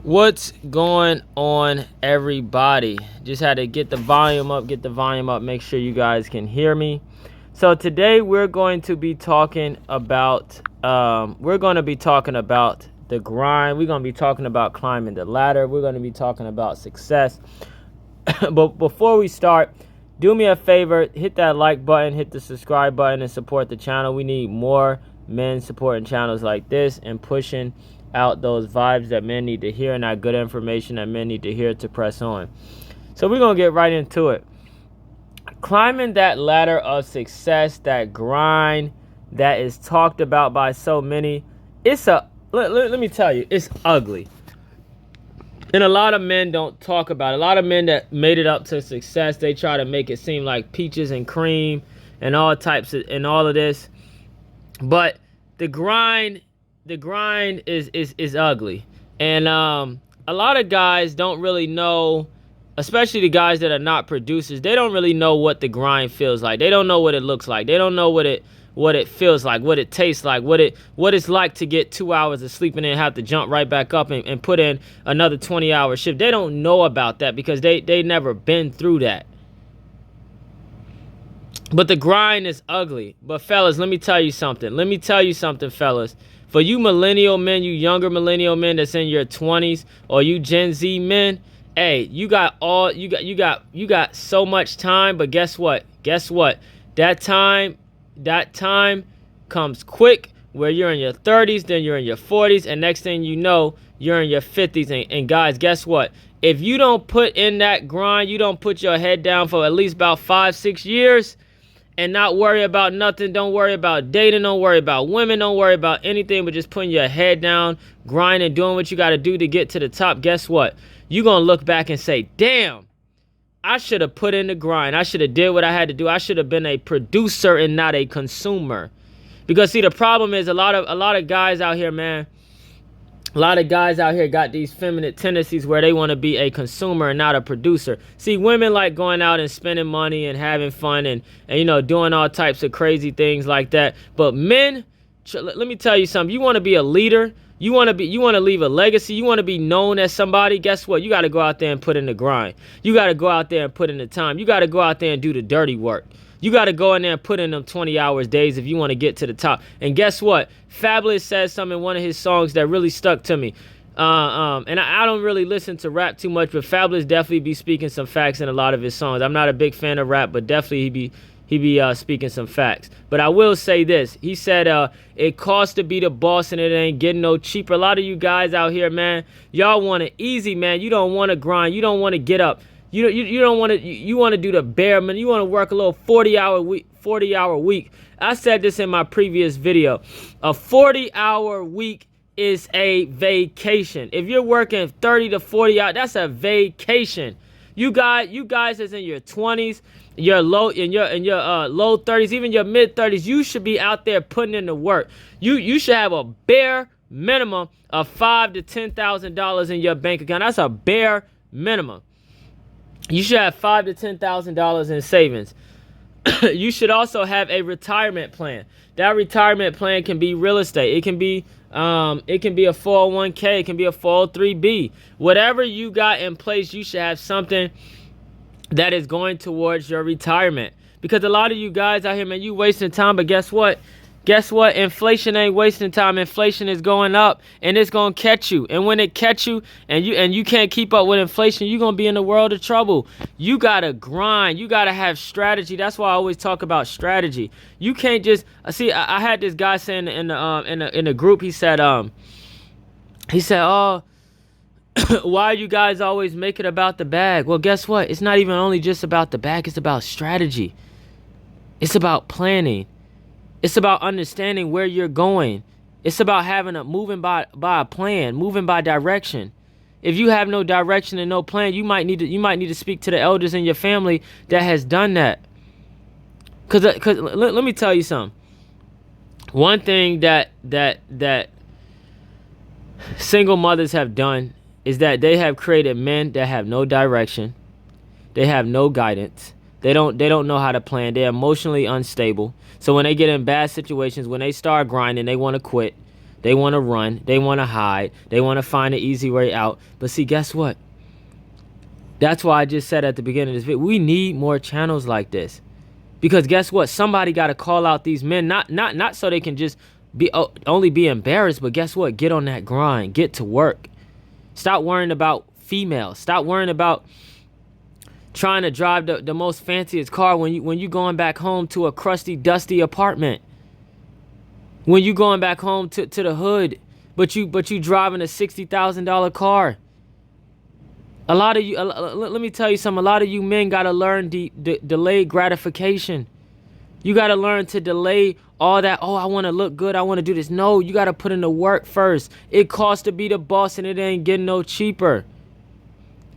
What's going on, everybody? Just had to get the volume up, make sure you guys can hear me. So today we're going to be talking about the grind. We're going to be talking about climbing the ladder. We're going to be talking about success. But before we start, do me a favor, hit that like button, hit the subscribe button, and support the channel. We need more men supporting channels like this and pushing out those vibes that men need to hear and that good information that men need to hear to press on. So we're going to get right into it. Climbing that ladder of success, that grind that is talked about by so many, let me tell you, it's ugly. And a lot of men don't talk about it. A lot of men that made it up to success, they try to make it seem like peaches and cream and all types of, and all of this. But the grind is ugly. And a lot of guys don't really know, especially the guys that are not producers, they don't really know what the grind feels like. They don't know what it looks like. They don't know what it feels like, what it tastes like, what it's like to get 2 hours of sleep and then have to jump right back up and put in another 20-hour shift. They don't know about that because they never been through that. But the grind is ugly. But fellas, let me tell you something, fellas. For you millennial men, you younger millennial men that's in your 20s, or you Gen Z men, hey, you got so much time, but guess what? That time comes quick, where you're in your 30s, then you're in your 40s, and next thing you know, you're in your 50s. And guys, guess what? If you don't put in that grind, you don't put your head down for at least about 5-6 years, and not worry about nothing, don't worry about dating, don't worry about women, don't worry about anything, but just putting your head down, grinding, doing what you got to do to get to the top, guess what? You're going to look back and say, damn, I should have put in the grind. I should have did what I had to do. I should have been a producer and not a consumer. Because, see, the problem is a lot of guys out here, man, a lot of guys out here got these feminine tendencies where they want to be a consumer and not a producer. See, women like going out and spending money and having fun and you know, doing all types of crazy things like that. But men, let me tell you something. You want to be a leader. You want to leave a legacy. You want to be known as somebody. Guess what? You got to go out there and put in the grind. You got to go out there and put in the time. You got to go out there and do the dirty work. You got to go in there and put in them 20 hours days if you want to get to the top. And guess what? Fabulous says something in one of his songs that really stuck to me. And I don't really listen to rap too much, but Fabulous definitely be speaking some facts in a lot of his songs. I'm not a big fan of rap, but definitely he be speaking some facts. But I will say this. He said, it costs to be the boss and it ain't getting no cheaper. A lot of you guys out here, man, y'all want it easy, man. You don't want to grind. You don't want to get up. You don't want to. You want to do the bare minimum. You want to work a little 40-hour week. I said this in my previous video. A 40-hour week is a vacation. If you're working 30 to 40 hours, that's a vacation. You guys that's in your 20s, your low 30s, even your mid 30s, you should be out there putting in the work. You should have a bare minimum of $5,000 to $10,000 in your bank account. That's a bare minimum. You should have $5,000 to $10,000 in savings. You should also have a retirement plan. That retirement plan can be real estate. It can be a 401k. It can be a 403b. Whatever you got in place, you should have something that is going towards your retirement. Because a lot of you guys out here, man, you wasting time. But guess what? Inflation ain't wasting time. Inflation is going up, and it's gonna catch you. And when it catch you, and you can't keep up with inflation, you're gonna be in a world of trouble. You gotta grind. You gotta have strategy. That's why I always talk about strategy. You can't just see. I had this guy saying in the group. He said, oh, why are you guys always make it about the bag? Well, guess what? It's not even only just about the bag. It's about strategy. It's about planning. It's about understanding where you're going. It's about moving by a plan, moving by direction. If you have no direction and no plan, you might need to speak to the elders in your family that has done that. Cause let me tell you something. One thing that single mothers have done is that they have created men that have no direction. They have no guidance. They don't know how to plan. They're emotionally unstable. So when they get in bad situations, when they start grinding, they want to quit. They want to run. They want to hide. They want to find an easy way out. But see, guess what? That's why I just said at the beginning of this video, we need more channels like this. Because guess what? Somebody got to call out these men, not so they can just only be embarrassed, but guess what? Get on that grind. Get to work. Stop worrying about females. Stop worrying about trying to drive the most fanciest car when you going back home to a crusty, dusty apartment. When you going back home to the hood, but you driving a $60,000 car. A lot of you, let me tell you something. A lot of you men gotta learn delayed gratification. You gotta learn to delay all that. Oh, I want to look good. I want to do this. No, you gotta put in the work first. It costs to be the boss, and it ain't getting no cheaper.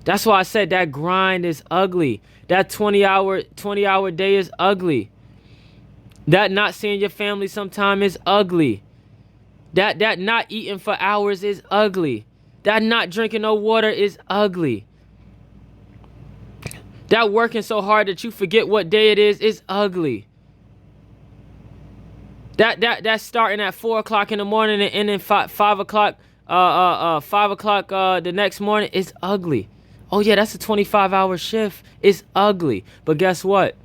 That's why I said that grind is ugly. That 20-hour day is ugly. That not seeing your family sometime is ugly. That not eating for hours is ugly. That not drinking no water is ugly. That working so hard that you forget what day it is ugly. That starting at 4 o'clock in the morning and ending 5 o'clock 5 o'clock the next morning is ugly. Oh yeah, that's a 25-hour shift. It's ugly. But guess what?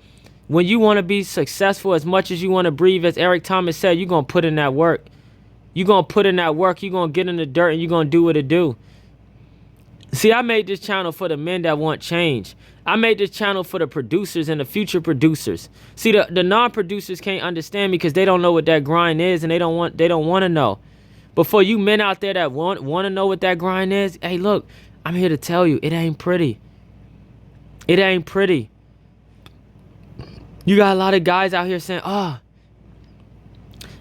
When you want to be successful as much as you want to breathe, as Eric Thomas said, you're going to put in that work. You're going to put in that work. You're going to get in the dirt and you're going to do what it do. See, I made this channel for the men that want change. I made this channel for the producers and the future producers. See, the non-producers can't understand me because they don't know what that grind is and they don't want to know. But for you men out there that want to know what that grind is, hey, look, I'm here to tell you, it ain't pretty. It ain't pretty. You got a lot of guys out here saying, oh,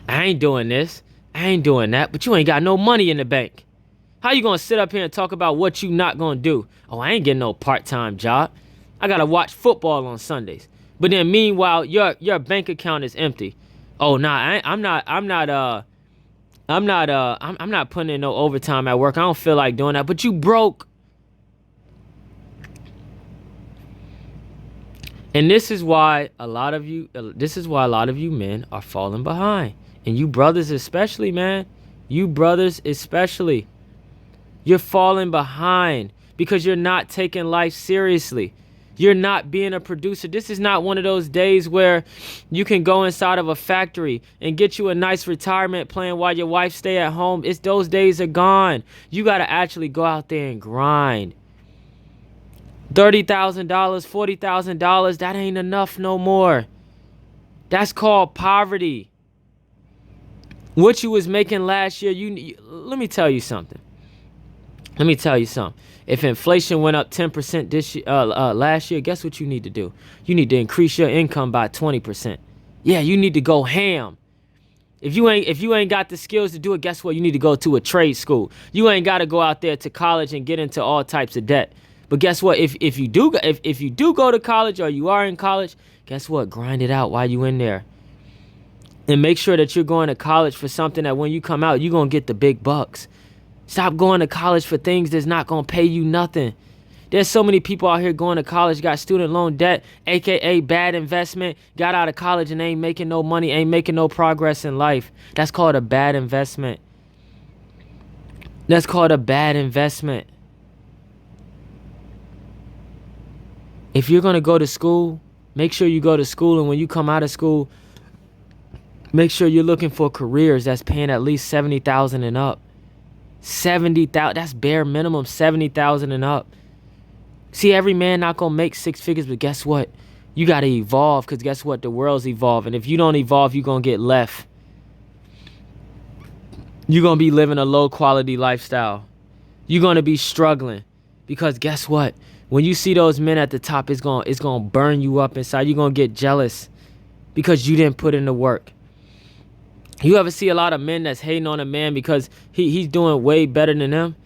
I ain't doing this. I ain't doing that. But you ain't got no money in the bank. How you going to sit up here and talk about what you not going to do? Oh, I ain't getting no part-time job. I got to watch football on Sundays. But then meanwhile, your bank account is empty. Oh, nah, I'm not putting in no overtime at work. I don't feel like doing that. But you broke. And this is why a lot of you men are falling behind. And you brothers especially, man. You brothers especially. You're falling behind because you're not taking life seriously. You're not being a producer. This is not one of those days where you can go inside of a factory and get you a nice retirement plan while your wife stay at home. Those days are gone. You got to actually go out there and grind. $30,000, $40,000, that ain't enough no more. That's called poverty. What you was making last year, let me tell you something. If inflation went up 10% this year, last year, guess what you need to do? You need to increase your income by 20%. Yeah, you need to go ham. If you ain't got the skills to do it, guess what? You need to go to a trade school. You ain't got to go out there to college and get into all types of debt. But guess what? If you do go to college or you are in college, guess what? Grind it out while you in there. And make sure that you're going to college for something that when you come out, you're going to get the big bucks. Stop going to college for things that's not going to pay you nothing. There's so many people out here going to college, got student loan debt, aka bad investment, got out of college and ain't making no money, ain't making no progress in life. That's called a bad investment. That's called a bad investment. If you're going to go to school, make sure you go to school. And when you come out of school, make sure you're looking for careers that's paying at least $70,000 and up. $70,000, that's bare minimum, $70,000 and up. See, every man not going to make 6 figures, but guess what? You got to evolve because guess what? The world's evolving. If you don't evolve, you're going to get left. You're going to be living a low quality lifestyle. You're going to be struggling because guess what? When you see those men at the top, it's going to burn you up inside. You're going to get jealous because you didn't put in the work. You ever see a lot of men that's hating on a man because he's doing way better than them?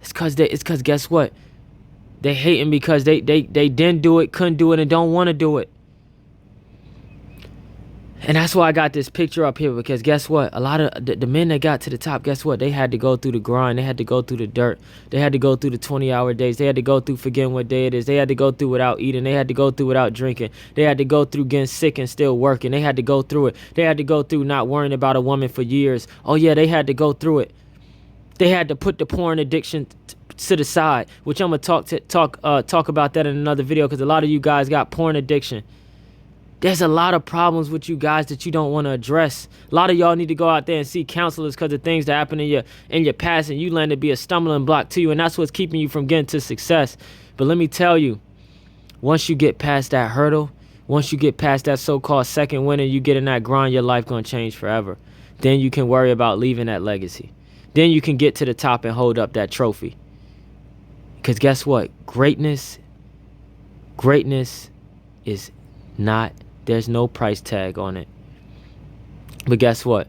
It's because guess what? They hating because they didn't do it, couldn't do it, and don't want to do it. And that's why I got this picture up here, because guess what? A lot of the men that got to the top, guess what? They had to go through the grind. They had to go through the dirt. They had to go through the 20-hour days. They had to go through forgetting what day it is. They had to go through without eating. They had to go through without drinking. They had to go through getting sick and still working. They had to go through it. They had to go through not worrying about a woman for years. Oh yeah, they had to go through it. They had to put the porn addiction to the side, which I'm gonna talk about that in another video, because a lot of you guys got porn addiction. There's a lot of problems with you guys that you don't want to address. A lot of y'all need to go out there and see counselors because of things that happen in your past, and you land to be a stumbling block to you, and that's what's keeping you from getting to success. But let me tell you, once you get past that hurdle, once you get past that so-called second win and you get in that grind, your life gonna change forever. Then you can worry about leaving that legacy. Then you can get to the top and hold up that trophy. Because guess what? Greatness is not, there's no price tag on it. But guess what?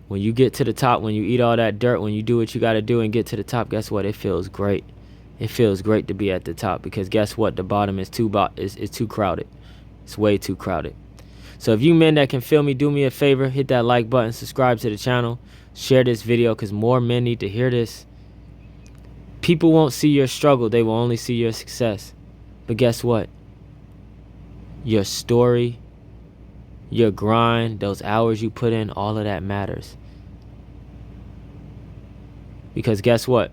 When you get to the top, when you eat all that dirt, when you do what you got to do and get to the top, guess what? It feels great. It feels great to be at the top, because guess what? The bottom is too crowded. It's way too crowded. So if you men that can feel me, do me a favor, hit that like button, subscribe to the channel, share this video, because more men need to hear this. People won't see your struggle. They will only see your success. But guess what? Your story, your grind, those hours you put in, all of that matters. Because guess what?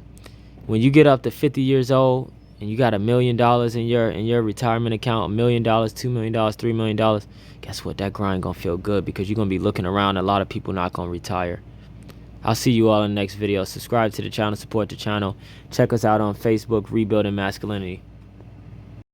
When you get up to 50 years old and you got $1 million in your retirement account, $1 million, $2 million, $3 million, guess what? That grind gonna feel good, because you're gonna be looking around. A lot of people not gonna retire. I'll see you all in the next video. Subscribe to the channel, support the channel. Check us out on Facebook, Rebuilding Masculinity.